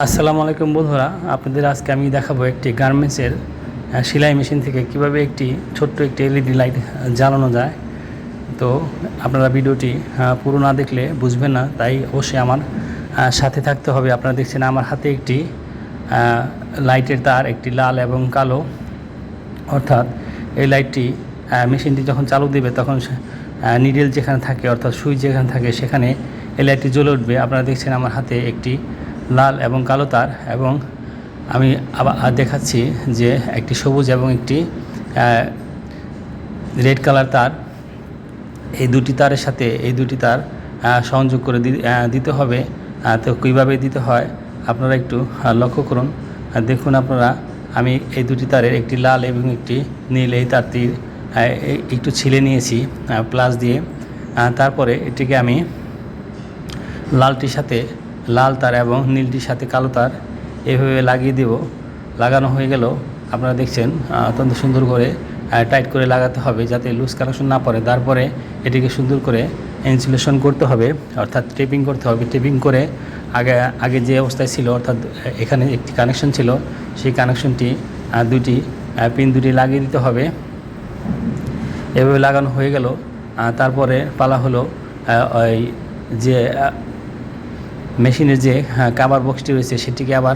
আসসালামু আলাইকুম বন্ধুরা, আপনাদের আজকে আমি দেখাবো একটি গার্মেন্টসের সেলাই মেশিন থেকে কিভাবে একটি ছোট্ট একটি এলইডি লাইট জ্বালানো যায়। তো আপনারা ভিডিওটি পুরো না দেখলে বুঝবেন না, তাই অবশ্যই আমার সাথে থাকতে হবে। আপনারা দেখছেন আমার হাতে একটি লাইটের তার, একটি লাল এবং কালো, অর্থাৎ এই লাইটটি মেশিনটি যখন চালু দেবে তখন নিডেল যেখানে থাকে অর্থাৎ সুইচ যেখানে থাকে সেখানে এই লাইটটি জ্বলে উঠবে। আপনারা দেখছেন আমার হাতে একটি লাল এবং কালো তার, এবং আমি আবার দেখাচ্ছি যে একটি সবুজ এবং একটি রেড কালার তার। এই দুটি তারের সাথে এই দুটি তার সংযোগ করে দিতে হবে। তো কীভাবে দিতে হয় আপনারা একটু লক্ষ্য করুন। দেখুন আপনারা, আমি এই দুটি তারের একটি লাল এবং একটি নীল এই তারটি একটু ছিলে নিয়েছি প্লাস দিয়ে। তারপরে এটিকে আমি লালটির সাথে লাল তার এবং নীলটির সাথে কালো তার এভাবে লাগিয়ে দেব। লাগানো হয়ে গেল আপনারা দেখছেন অত্যন্ত সুন্দর করে টাইট করে লাগাতে হবে যাতে লুজ কানেকশন না পড়ে। তারপরে এটিকে সুন্দর করে ইনসুলেশন করতে হবে, অর্থাৎ টেপিং করতে হবে। টেপিং করে আগে যে অবস্থায় ছিল, অর্থাৎ এখানে একটি কানেকশন ছিল, সেই কানেকশনটি দুটি পিন দুটি লাগিয়ে দিতে হবে। এভাবে লাগানো হয়ে গেল। তারপরে পালা হলো ওই যে মেশিনের যে কাভার বক্সটি রয়েছে সেটিকে আবার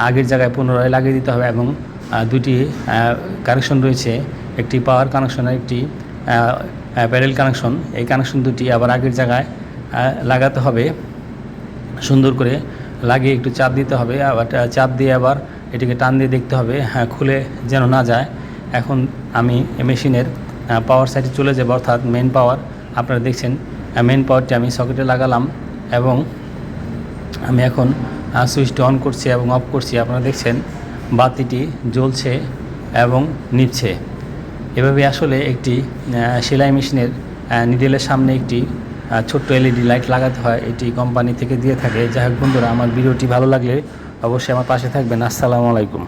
আগের জায়গায় পুনরায় লাগিয়ে দিতে হবে, এবং দুটি কানেকশন রয়েছে, একটি পাওয়ার কানেকশন আর একটি প্যাডেল কানেকশন। এই কানেকশন দুটি আবার আগের জায়গায় লাগাতে হবে। সুন্দর করে লাগিয়ে একটু চাপ দিতে হবে, আবার চাপ দিয়ে আবার এটিকে টান দিয়ে দেখতে হবে খুলে যেন না যায়। এখন আমি মেশিনের পাওয়ার সাইডে চলে যাব, অর্থাৎ মেন পাওয়ার। আপনারা দেখছেন মেন পাওয়ারটি আমি সকেটে লাগালাম এবং আমি এখন সুইচটি অন করছি এবং অফ করছি। আপনারা দেখছেন বাতিটি জ্বলছে এবং নিভছে। এভাবে আসলে একটি সেলাই মেশিনের নিডেলের সামনে একটি ছোট্ট এলইডি লাইট লাগাতে হয়। এটি কোম্পানি থেকে দিয়ে থাকে। যাই হোক বন্ধুরা, আমার ভিডিওটি ভালো লাগলে অবশ্যই আমার পাশে থাকবেন। আসসালামু আলাইকুম।